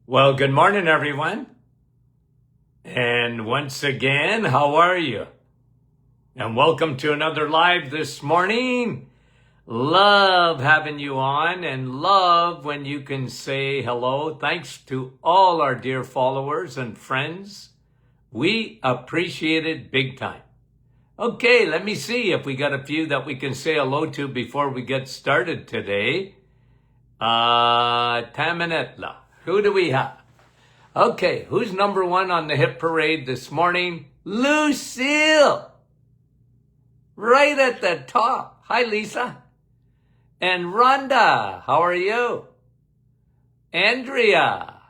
Well, good morning, everyone. And once again, how are you? And welcome to another live this morning. Love having you on and love when you can say hello. Thanks to all our dear followers and friends. We appreciate it big time. Okay, let me see if we got a few that we can say hello to before we get started today. Tamanetla. Who do we have? Okay, who's number one on the hit parade this morning? Lucille! Right at the top. Hi, Lisa. And Rhonda, how are you? Andrea.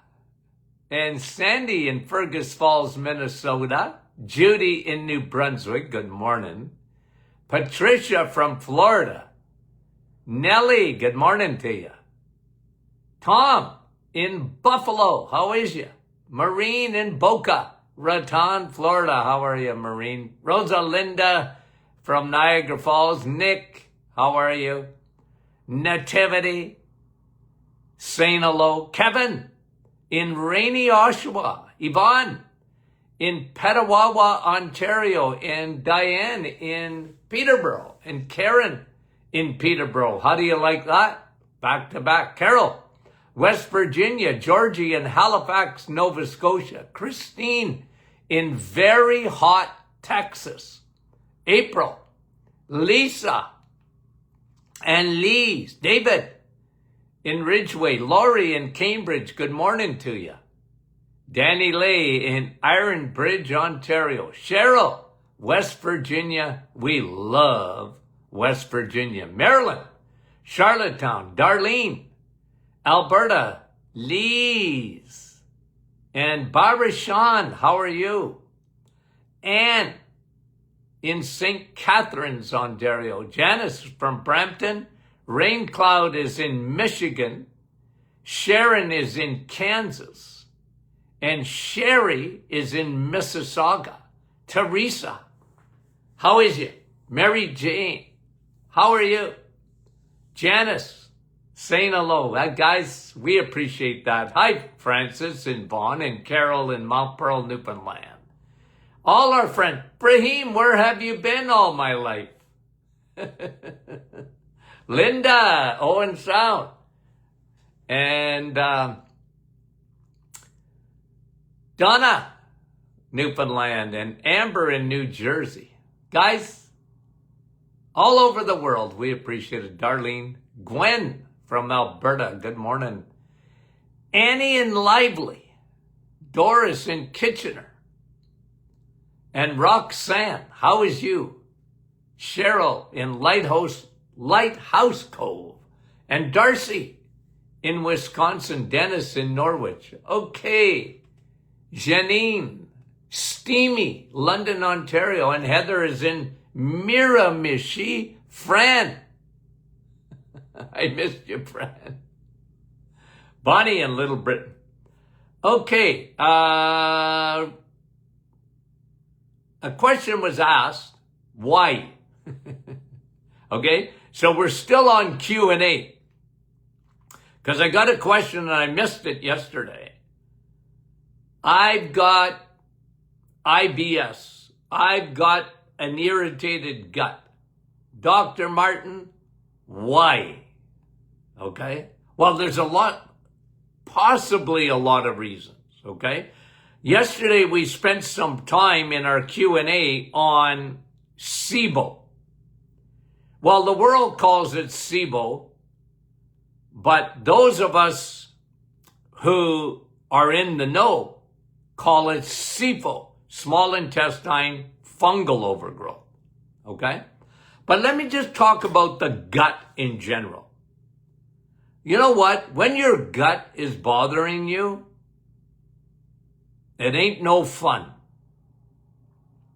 And Sandy in Fergus Falls, Minnesota. Judy in New Brunswick, good morning. Patricia from Florida. Nellie, good morning to you. Tom in Buffalo, how is you? Maureen in Boca Raton, Florida, how are you, Maureen? Rosalinda from Niagara Falls. Nick, how are you? Nativity, saying hello. Kevin in rainy Oshawa. Yvonne in Petawawa, Ontario. And Diane in Peterborough. And Karen in Peterborough. How do you like that? Back to back. Carol, West Virginia. Georgie in Halifax, Nova Scotia. Christine in very hot Texas. April, Lisa, and Lise. David in Ridgeway. Laurie in Cambridge, good morning to you. Danny Lay in Iron Bridge, Ontario. Cheryl, West Virginia. We love West Virginia. Maryland, Charlottetown. Darlene, Alberta. Lise. And Barbara Sean, how are you? Anne in St. Catharines, Ontario. Janice from Brampton. Rain Cloud is in Michigan. Sharon is in Kansas. And Sherry is in Mississauga. Teresa, how is you? Mary Jane, how are you? Janice, saying hello. Guys, we appreciate that. Hi, Francis in Vaughan and Carol in Mount Pearl, Newfoundland. All our friends. Brahim, where have you been all my life? Linda, Owen Sound. And Donna, Newfoundland. And Amber in New Jersey. Guys, all over the world, we appreciate it. Darlene, Gwen from Alberta, good morning. Annie in Lively. Doris in Kitchener. And Roxanne, how is you? Cheryl in Lighthouse Cove. And Darcy in Wisconsin. Dennis in Norwich. Okay. Janine, Steamy, London, Ontario. And Heather is in Miramichi. Fran. I missed you, Fran. Bonnie in Little Britain. Okay. A question was asked, why? Okay, so we're still on Q&A. Because I got a question and I missed it yesterday. I've got IBS. I've got an irritated gut. Dr. Martin, why? Okay, well, there's possibly a lot of reasons, okay? Yesterday, we spent some time in our Q&A on SIBO. Well, the world calls it SIBO, but those of us who are in the know call it SIFO, small intestine fungal overgrowth, okay? But let me just talk about the gut in general. You know what? When your gut is bothering you, it ain't no fun.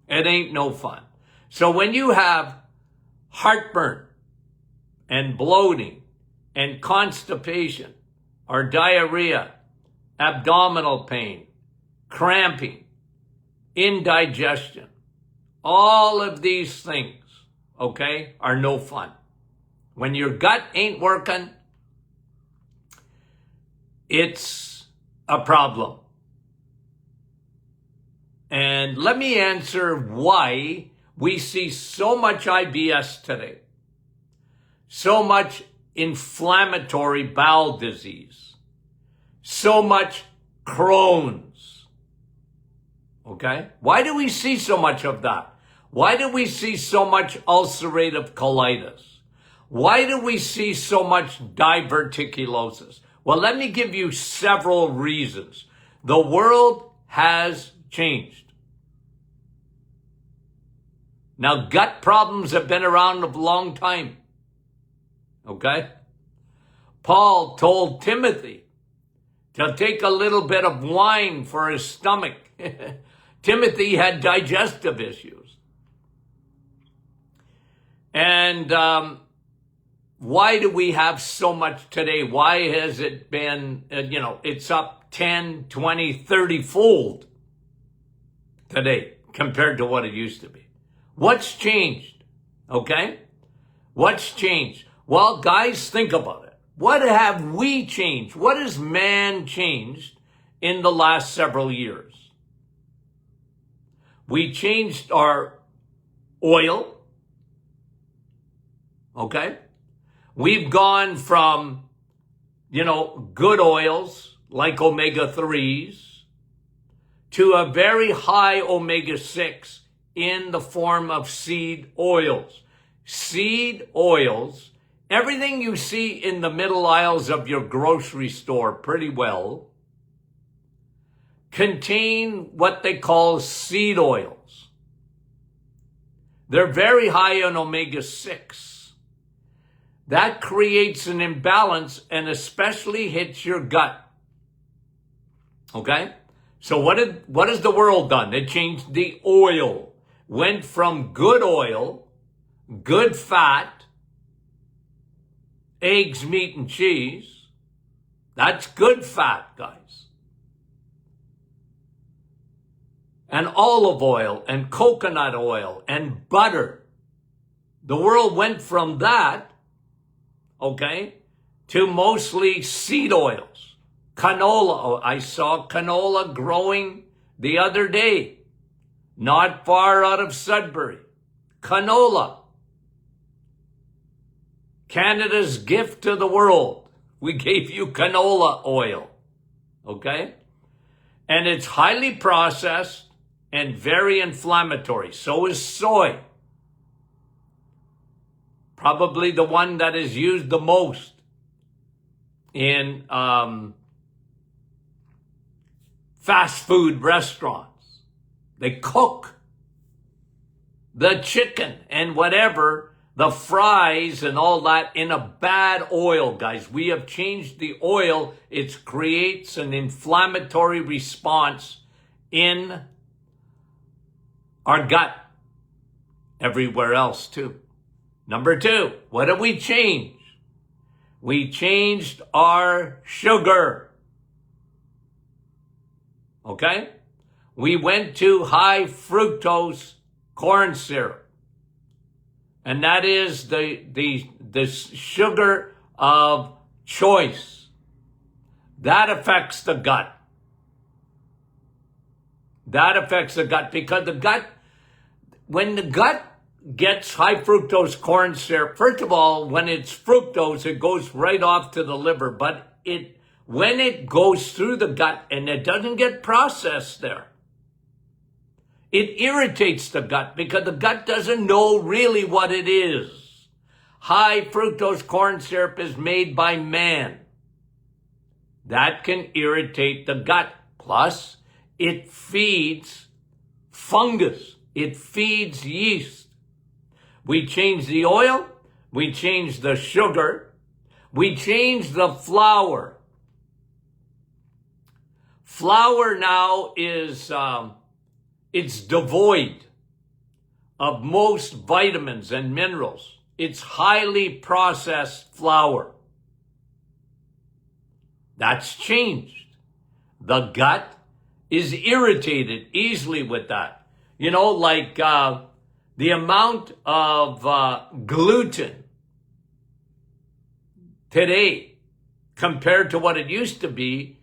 It ain't no fun. So when you have heartburn and bloating and constipation or diarrhea, abdominal pain, cramping, indigestion, all of these things, okay, are no fun. When your gut ain't working, it's a problem. And let me answer why we see so much IBS today, so much inflammatory bowel disease, so much Crohn's. Okay? Why do we see so much of that? Why do we see so much ulcerative colitis? Why do we see so much diverticulosis? Well, let me give you several reasons. The world has changed. Now, gut problems have been around a long time. Okay? Paul told Timothy to take a little bit of wine for his stomach. Timothy had digestive issues. And why do we have so much today? Why has it been, it's up 10, 20, 30 fold today compared to what it used to be? What's changed? Okay? What's changed? Well, guys, think about it. What have we changed? What has man changed in the last several years? We changed our oil. Okay? We've gone from, good oils like omega-3s to a very high omega-6 in the form of seed oils. Seed oils, everything you see in the middle aisles of your grocery store pretty well, contain what they call seed oils. They're very high in omega-6. That creates an imbalance and especially hits your gut. Okay? So what has the world done? It changed the oil. Went from good oil, good fat, eggs, meat, and cheese. That's good fat, guys. And olive oil and coconut oil and butter. The world went from that, okay, to mostly seed oils. Canola. I saw canola growing the other day, not far out of Sudbury. Canola. Canada's gift to the world. We gave you canola oil. Okay? And it's highly processed and very inflammatory. So is soy. Probably the one that is used the most in fast food restaurants. They cook the chicken and whatever, the fries and all that in a bad oil, guys. We have changed the oil. It creates an inflammatory response in our gut. Everywhere else too. Number 2, what did we change? We changed our sugar. Okay? We went to high fructose corn syrup. And that is the sugar of choice. That affects the gut. That affects the gut because when the gut gets high fructose corn syrup, first of all, when it's fructose, it goes right off to the liver, but when it goes through the gut and it doesn't get processed there, it irritates the gut because the gut doesn't know really what it is. High fructose corn syrup is made by man. That can irritate the gut. Plus, it feeds fungus. It feeds yeast. We changed the oil. We changed the sugar. We changed the flour. Flour now is, it's devoid of most vitamins and minerals. It's highly processed flour. That's changed. The gut is irritated easily with that. Like the amount of gluten today compared to what it used to be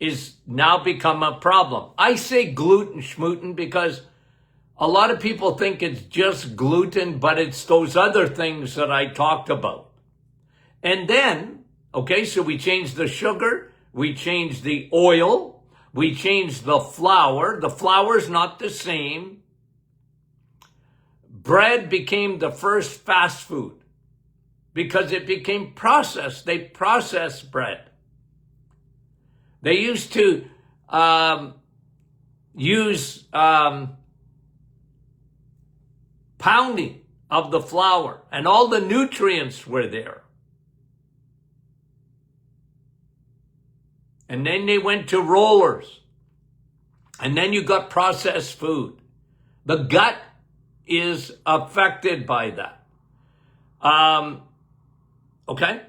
is now become a problem. I say gluten schmooten because a lot of people think it's just gluten, but it's those other things that I talked about. And then, okay, so we changed the sugar, we changed the oil, we changed the flour. The flour's not the same. Bread became the first fast food because it became processed. They processed bread. They used to use pounding of the flour, and all the nutrients were there. And then they went to rollers. And then you got processed food. The gut is affected by that. Okay?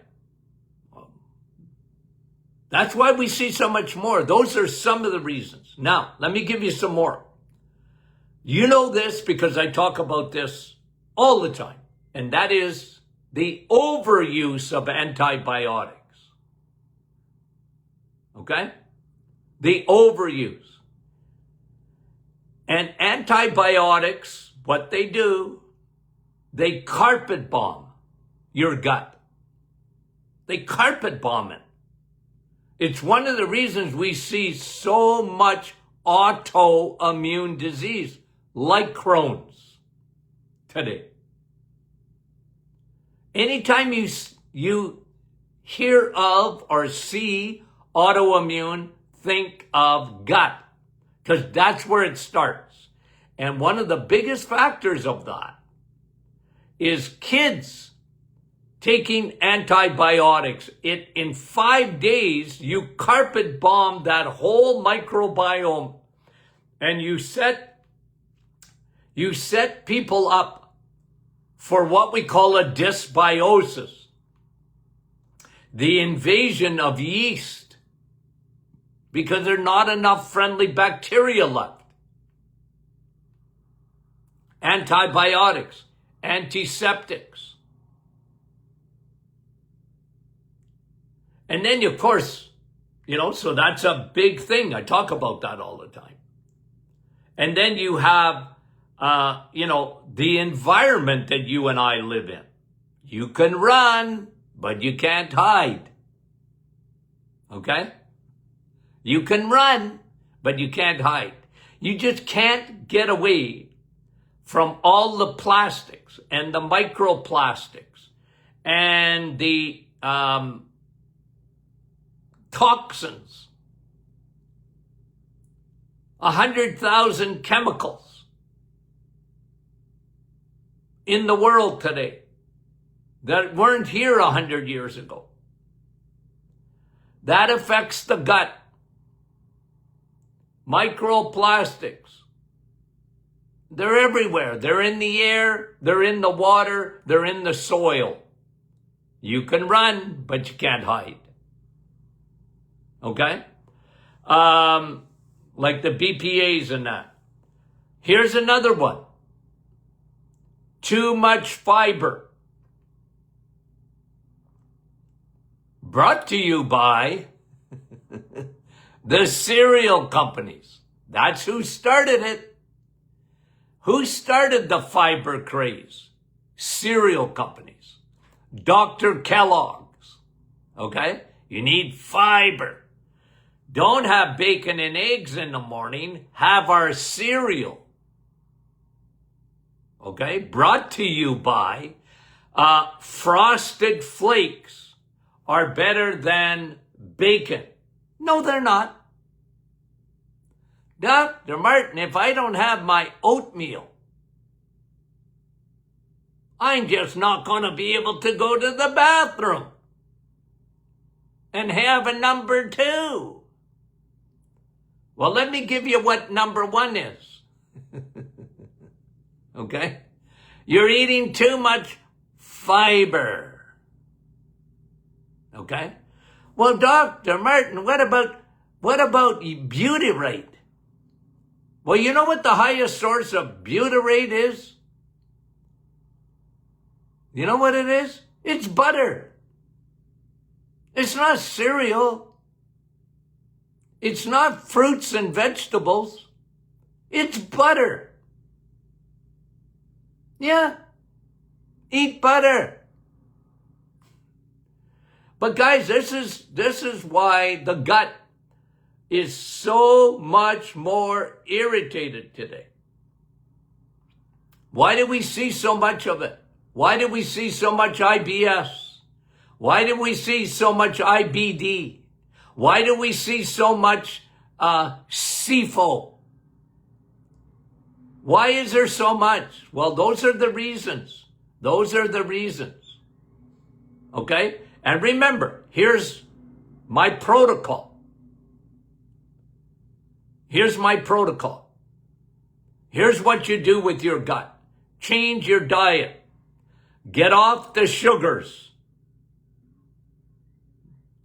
That's why we see so much more. Those are some of the reasons. Now, let me give you some more. You know this because I talk about this all the time, and that is the overuse of antibiotics. Okay? The overuse. And antibiotics, what they do, they carpet bomb your gut. They carpet bomb it. It's one of the reasons we see so much autoimmune disease, like Crohn's, today. Anytime you hear of or see autoimmune, think of gut, because that's where it starts. And one of the biggest factors of that is kids taking antibiotics. In 5 days, you carpet bomb that whole microbiome, and you set people up for what we call a dysbiosis, the invasion of yeast, because there are not enough friendly bacteria left. Antibiotics, antiseptics. And then, of course, so that's a big thing. I talk about that all the time. And then you have, the environment that you and I live in. You can run, but you can't hide. Okay? You can run, but you can't hide. You just can't get away from all the plastics and the microplastics and the toxins. 100,000 chemicals in the world today that weren't here 100 years ago. That affects the gut. Microplastics. They're everywhere. They're in the air, they're in the water, they're in the soil. You can run, but you can't hide. Okay? Like the BPAs and that. Here's another one. Too much fiber. Brought to you by the cereal companies. That's who started it. Who started the fiber craze? Cereal companies. Dr. Kellogg's. Okay? You need fiber. Don't have bacon and eggs in the morning. Have our cereal. Okay? Brought to you by Frosted Flakes are better than bacon. No, they're not. Dr. Martin, if I don't have my oatmeal, I'm just not going to be able to go to the bathroom and have a number 2. Well, let me give you what number 1 is. Okay? You're eating too much fiber. Okay? Well, Dr. Martin, what about butyrate? Well, you know what the highest source of butyrate is? You know what it is? It's butter. It's not cereal. It's not fruits and vegetables. It's butter. Yeah. Eat butter. But guys, this is why the gut is so much more irritated today. Why do we see so much of it? Why do we see so much IBS? Why do we see so much IBD? Why do we see so much SIFO? Why is there so much? Well, those are the reasons. Those are the reasons. Okay? And remember, here's my protocol. Here's my protocol. Here's what you do with your gut. Change your diet. Get off the sugars.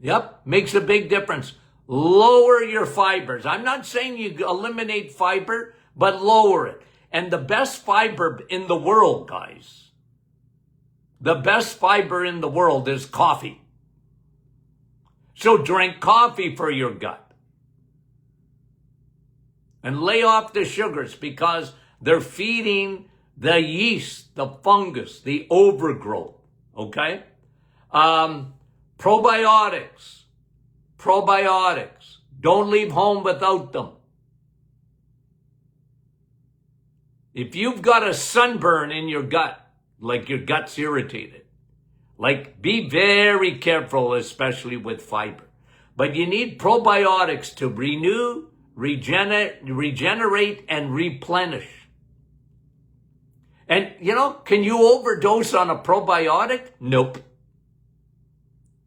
Yep, makes a big difference. Lower your fibers. I'm not saying you eliminate fiber, but lower it. And the best fiber in the world, guys, the best fiber in the world is coffee. So drink coffee for your gut. And lay off the sugars because they're feeding the yeast, the fungus, the overgrowth. Okay? Probiotics. Probiotics. Don't leave home without them. If you've got a sunburn in your gut, like your gut's irritated, like be very careful, especially with fiber. But you need probiotics to renew, regenerate, and replenish. And, can you overdose on a probiotic? Nope.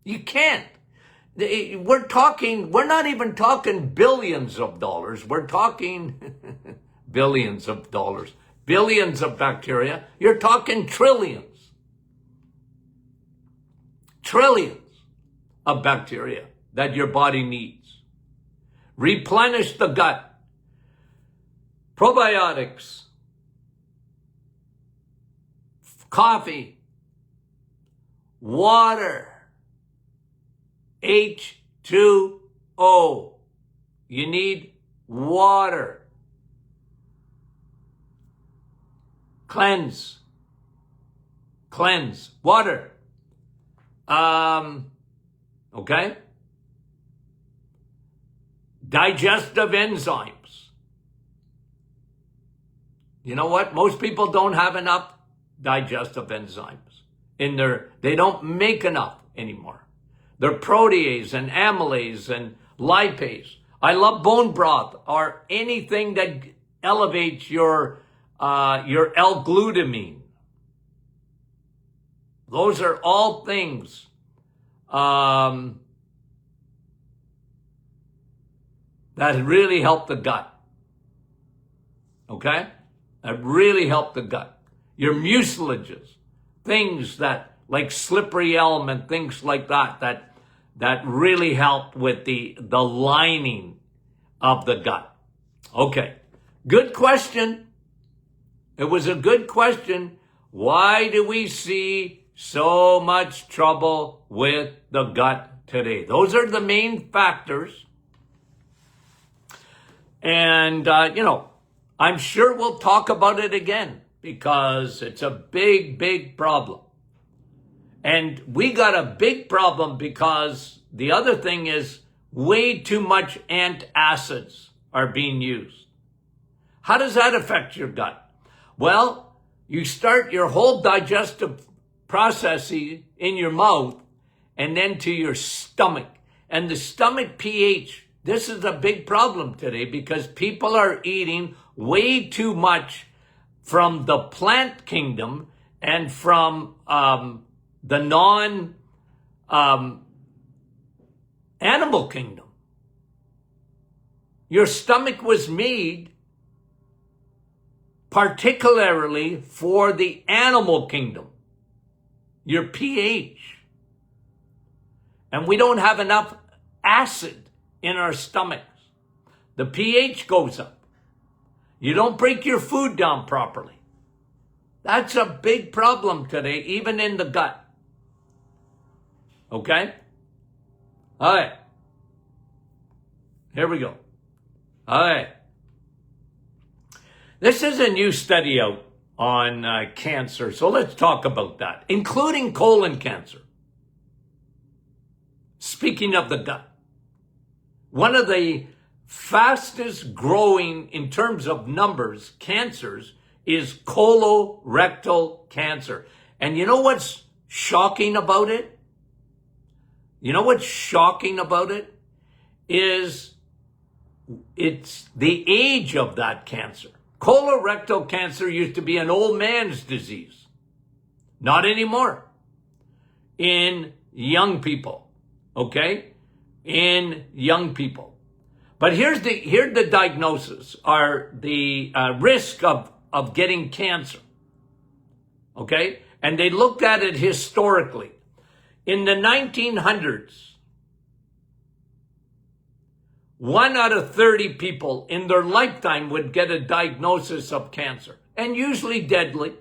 You can't. We're not even talking billions of dollars. We're talking billions of dollars, billions of bacteria. You're talking trillions. Trillions of bacteria that your body needs. Replenish the gut. Probiotics. Coffee. Water. H2O. You need water. Cleanse. Water. Okay? Digestive enzymes. You know what? Most people don't have enough digestive enzymes they don't make enough anymore. They're protease and amylase and lipase. I love bone broth or anything that elevates your L-glutamine. Those are all things that really help the gut. Okay? That really help the gut. Your mucilages, things that like slippery elm and things like that really help with the lining of the gut. Okay. Good question. It was a good question. Why do we see so much trouble with the gut today? Those are the main factors. And, I'm sure we'll talk about it again because it's a big, big problem. And we got a big problem because the other thing is way too much antacids are being used. How does that affect your gut? Well, you start your whole digestive processing in your mouth and then to your stomach. And the stomach pH, this is a big problem today because people are eating way too much from the plant kingdom and from the non-animal kingdom. Your stomach was made particularly for the animal kingdom, your pH. And we don't have enough acid in our stomachs. The pH goes up. You don't break your food down properly. That's a big problem today, even in the gut. Okay? All right. Here we go. All right. This is a new study out on cancer, so let's talk about that, including colon cancer. Speaking of the gut, one of the fastest growing in terms of numbers cancers is colorectal cancer. And you know what's shocking about it? You know what's shocking about it? Is it's the age of that cancer. Colorectal cancer used to be an old man's disease. Not anymore. In young people. Okay? In young people. But here's the diagnosis, or the risk of getting cancer. Okay? And they looked at it historically. In the 1900s, 1 out of 30 people in their lifetime would get a diagnosis of cancer, and usually deadly.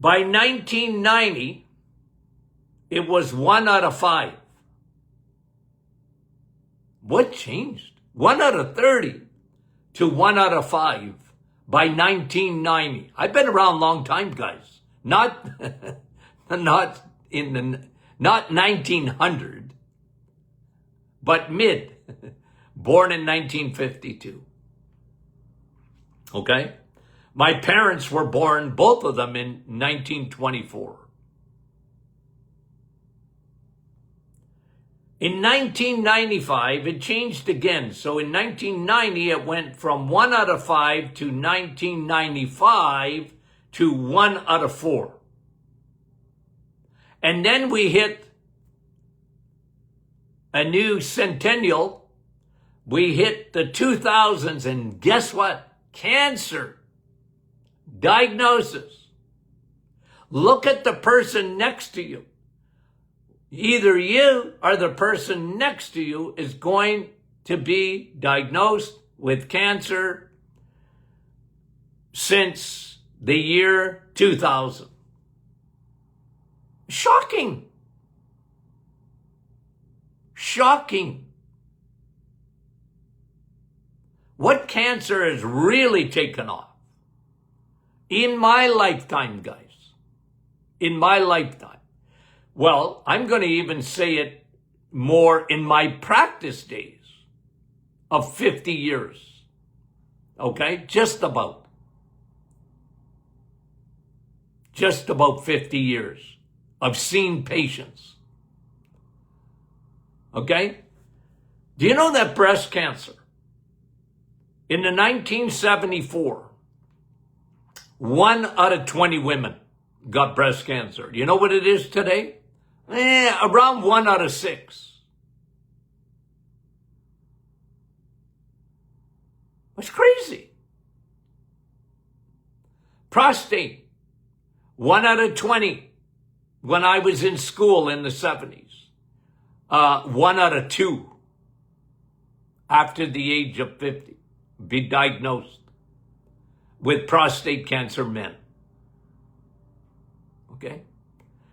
By 1990, it was 1 out of 5. What changed? 1 out of 30 to 1 out of 5 by 1990. I've been around a long time, guys. Not 1900. But mid, born in 1952. Okay? My parents were born, both of them, in 1924. In 1995, it changed again. So in 1990, it went from 1 out of 5 to 1995 to 1 out of 4. And then we hit a new centennial. We hit the 2000s, and guess what? Cancer diagnosis. Look at the person next to you. Either you or the person next to you is going to be diagnosed with cancer since the year 2000. Shocking. Shocking. What cancer has really taken off? In my lifetime, guys. In my lifetime. Well, I'm going to even say it more in my practice days of 50 years. Okay? Just about 50 years of seeing patients. Okay? Do you know that breast cancer, in the 1974, 1 out of 20 women got breast cancer. Do you know what it is today? Around 1 out of 6. That's crazy. Prostate, 1 out of 20 when I was in school in the 70s. 1 out of 2 after the age of 50 be diagnosed with prostate cancer, men. Okay?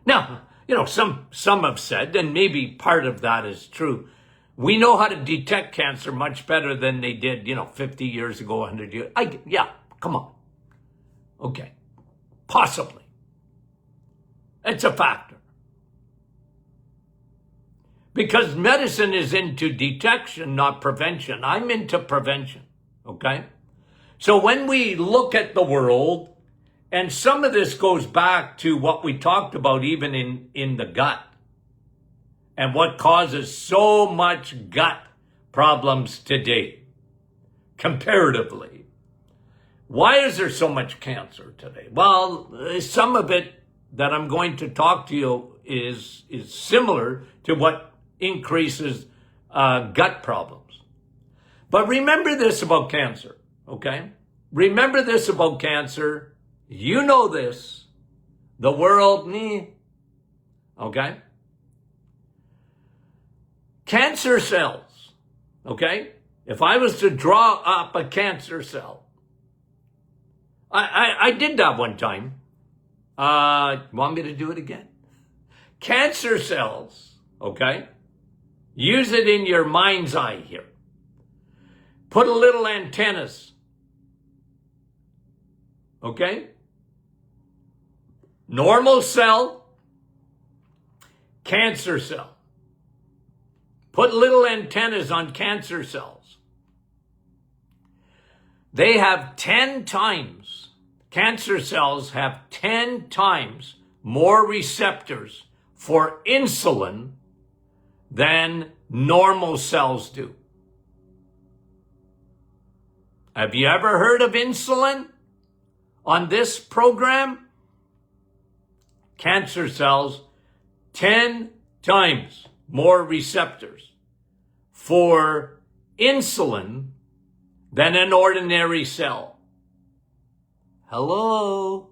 Now, you know, some have said, and maybe part of that is true, we know how to detect cancer much better than they did, 50 years ago, 100 years. Yeah, come on. Okay. Possibly. It's a factor. Because medicine is into detection, not prevention. I'm into prevention, okay? So when we look at the world, and some of this goes back to what we talked about even in the gut, and what causes so much gut problems today, comparatively. Why is there so much cancer today? Well, some of it that I'm going to talk to you is similar to what increases gut problems. But remember this about cancer, okay? Remember this about cancer. You know this. The world, okay? Cancer cells, okay? If I was to draw up a cancer cell, I did that one time. Want me to do it again? Cancer cells, okay, Use it in your mind's eye here. Put a little antennas. Okay? Normal cell, cancer cell. Put little antennas on cancer cells. They have 10 times, cancer cells have 10 times more receptors for insulin than normal cells do. Have you ever heard of insulin on this program? Cancer cells, 10 times more receptors for insulin than an ordinary cell. Hello?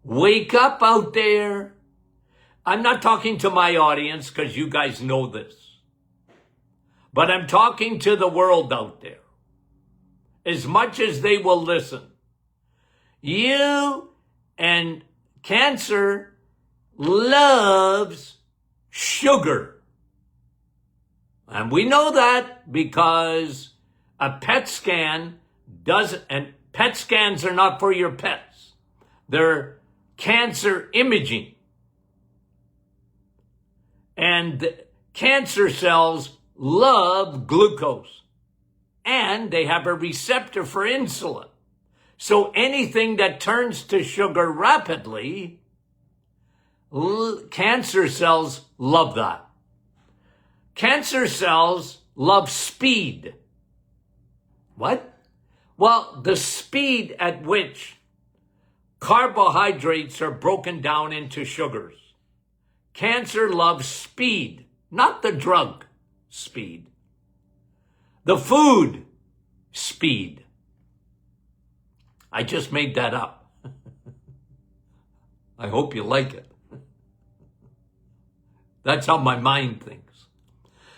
Wake up out there. I'm not talking to my audience because you guys know this. But I'm talking to the world out there. As much as they will listen. You and cancer loves sugar. And we know that because a PET scan doesn't, and PET scans are not for your pets. They're cancer imaging. And cancer cells love glucose. And they have a receptor for insulin. So anything that turns to sugar rapidly, cancer cells love that. Cancer cells love speed. What? Well, the speed at which carbohydrates are broken down into sugars. Cancer loves speed, not the drug speed. The food speed. I just made that up. I hope you like it. That's how my mind thinks.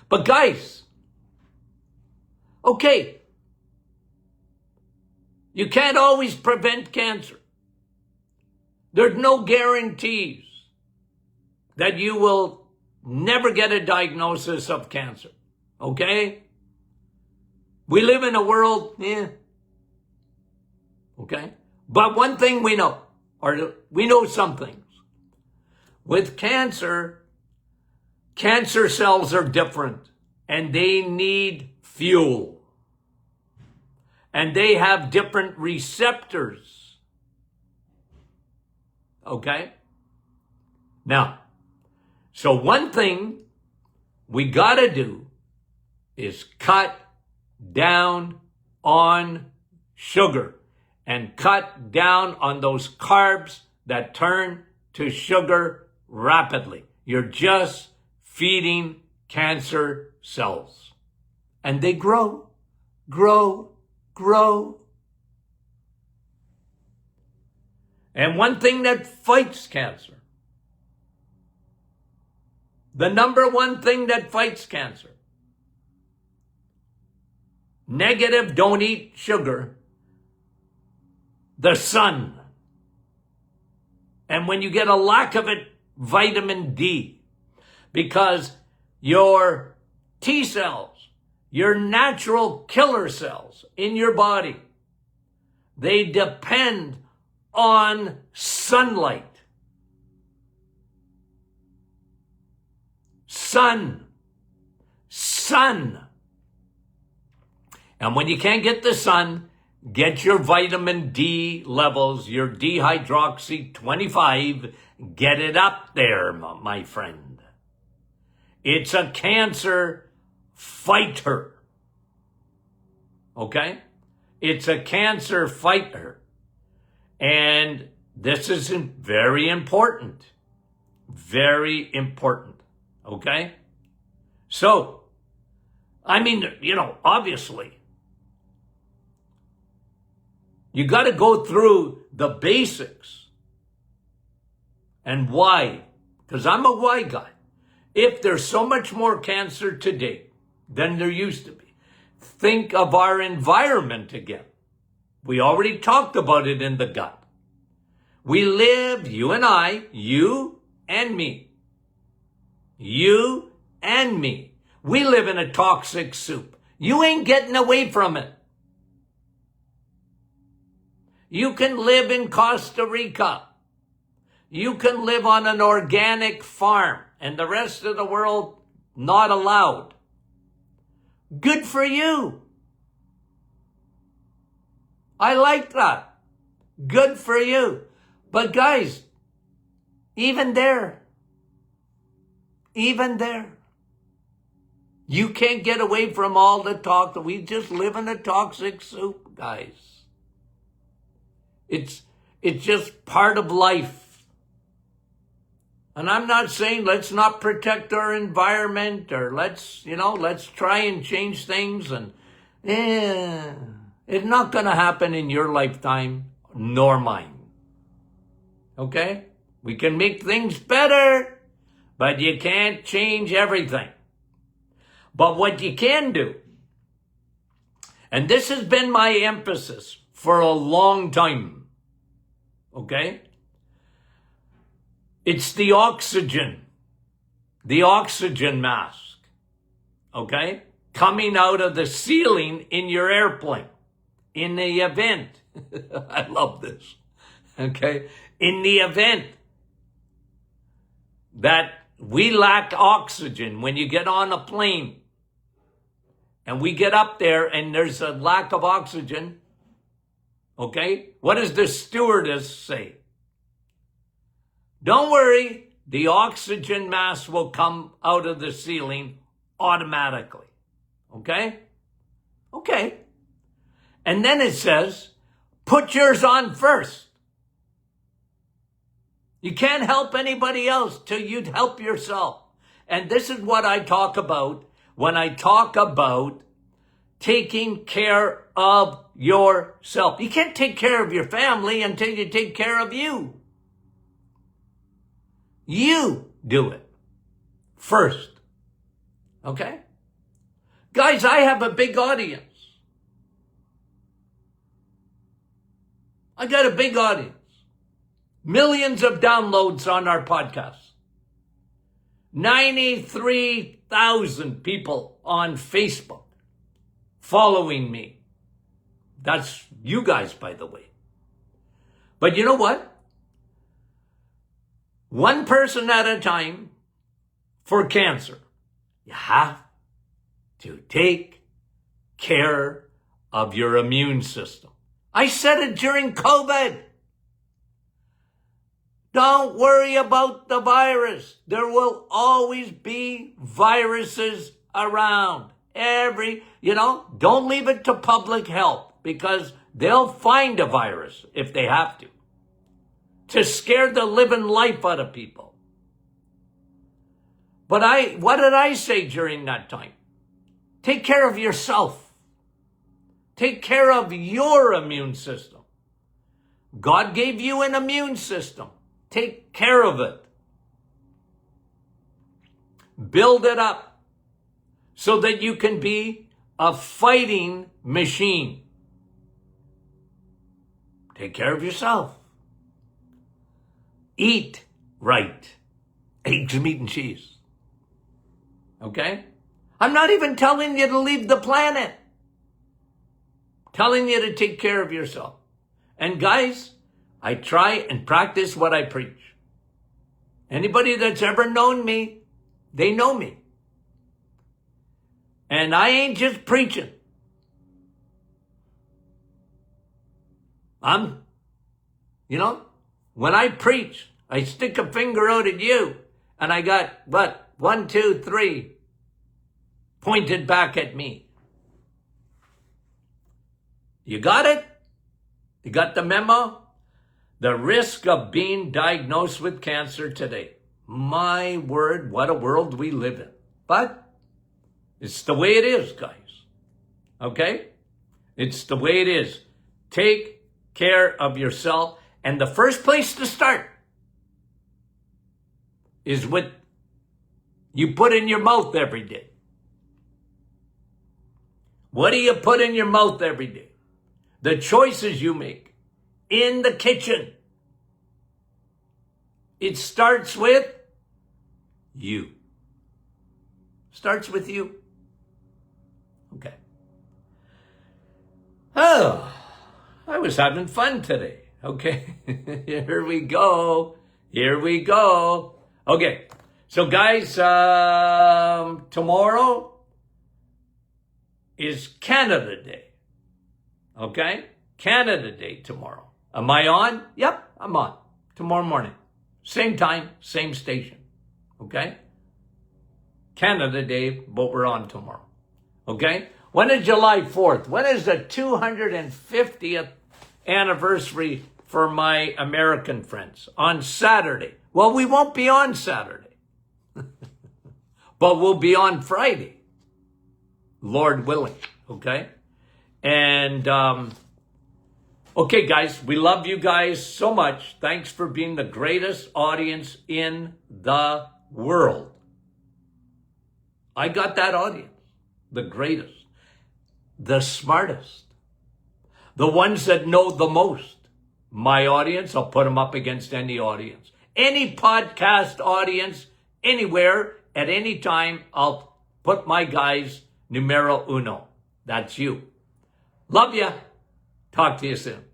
But guys, okay, you can't always prevent cancer. There's no guarantees that you will never get a diagnosis of cancer. Okay? We live in a world, okay? But one thing we know, or we know some things. With cancer, cancer cells are different and they need fuel. And they have different receptors. Okay? Now, so one thing we gotta do is cut down on sugar and cut down on those carbs that turn to sugar rapidly. You're just feeding cancer cells. And they grow, grow, grow. And one thing that fights cancer, the number one thing that fights cancer, negative, don't eat sugar, the sun. And when you get a lack of it, vitamin D, because your T cells, your natural killer cells in your body, they depend on sunlight. Sun. And when you can't get the sun, get your vitamin D levels, your dihydroxy 25, get it up there, my friend. It's a cancer fighter. Okay? It's a cancer fighter. And this is very important. Very important. Okay? So, I mean, obviously, you got to go through the basics. And why? Because I'm a why guy. If there's so much more cancer today than there used to be, think of our environment again. We already talked about it in the gut. We live, you and I, you and me, You and me. We live in a toxic soup. You ain't getting away from it. You can live in Costa Rica. You can live on an organic farm and the rest of the world not allowed. Good for you. I like that. Good for you. But guys, even there, you can't get away from all the talk that we just live in a toxic soup, guys. It's just part of life. And I'm not saying let's not protect our environment or let's try and change things. And it's not going to happen in your lifetime nor mine. Okay? We can make things better, but you can't change everything. But what you can do, and this has been my emphasis for a long time, okay? It's the oxygen mask, okay? Coming out of the ceiling in your airplane in the event. I love this, okay? In the event that we lack oxygen when you get on a plane and we get up there and there's a lack of oxygen, okay? What does the stewardess say? Don't worry, the oxygen mask will come out of the ceiling automatically. Okay? Okay. And then it says, put yours on first. You can't help anybody else till you help yourself. And this is what I talk about when I talk about taking care of yourself. You can't take care of your family until you take care of you. You do it first. Okay? Guys, I have a big audience. I got a big audience. Millions of downloads on our podcast. 93,000 people on Facebook following me. That's you guys, by the way. But you know what? One person at a time for cancer. You have to take care of your immune system. I said it during COVID. Don't worry about the virus. There will always be viruses around. Don't leave it to public health because they'll find a virus if they have to scare the living life out of people. But what did I say during that time? Take care of yourself. Take care of your immune system. God gave you an immune system. Take care of it. Build it up so that you can be a fighting machine. Take care of yourself. Eat right. Eggs, meat, and cheese. Okay? I'm not even telling you to leave the planet. I'm telling you to take care of yourself. And guys, I try and practice what I preach. Anybody that's ever known me, they know me. And I ain't just preaching. When I preach, I stick a finger out at you, and I got, 1, 2, 3 pointed back at me. You got it? You got the memo? The risk of being diagnosed with cancer today. My word, what a world we live in. But it's the way it is, guys. Okay? It's the way it is. Take care of yourself. And the first place to start is what you put in your mouth every day. What do you put in your mouth every day? The choices you make in the kitchen. It starts with you. Starts with you. Okay. Oh, I was having fun today. Okay. Here we go. Here we go. Okay. So guys, tomorrow is Canada Day. Okay? Canada Day tomorrow. Am I on? Yep, I'm on. Tomorrow morning. Same time, same station. Okay? Canada Day, but we're on tomorrow. Okay? When is July 4th? When is the 250th anniversary for my American friends? On Saturday. Well, we won't be on Saturday. But we'll be on Friday. Lord willing. Okay? And, okay, guys, we love you guys so much. Thanks for being the greatest audience in the world. I got that audience. The greatest. The smartest. The ones that know the most. My audience, I'll put them up against any audience. Any podcast audience, anywhere, at any time, I'll put my guys numero uno. That's you. Love ya. Talk to you soon.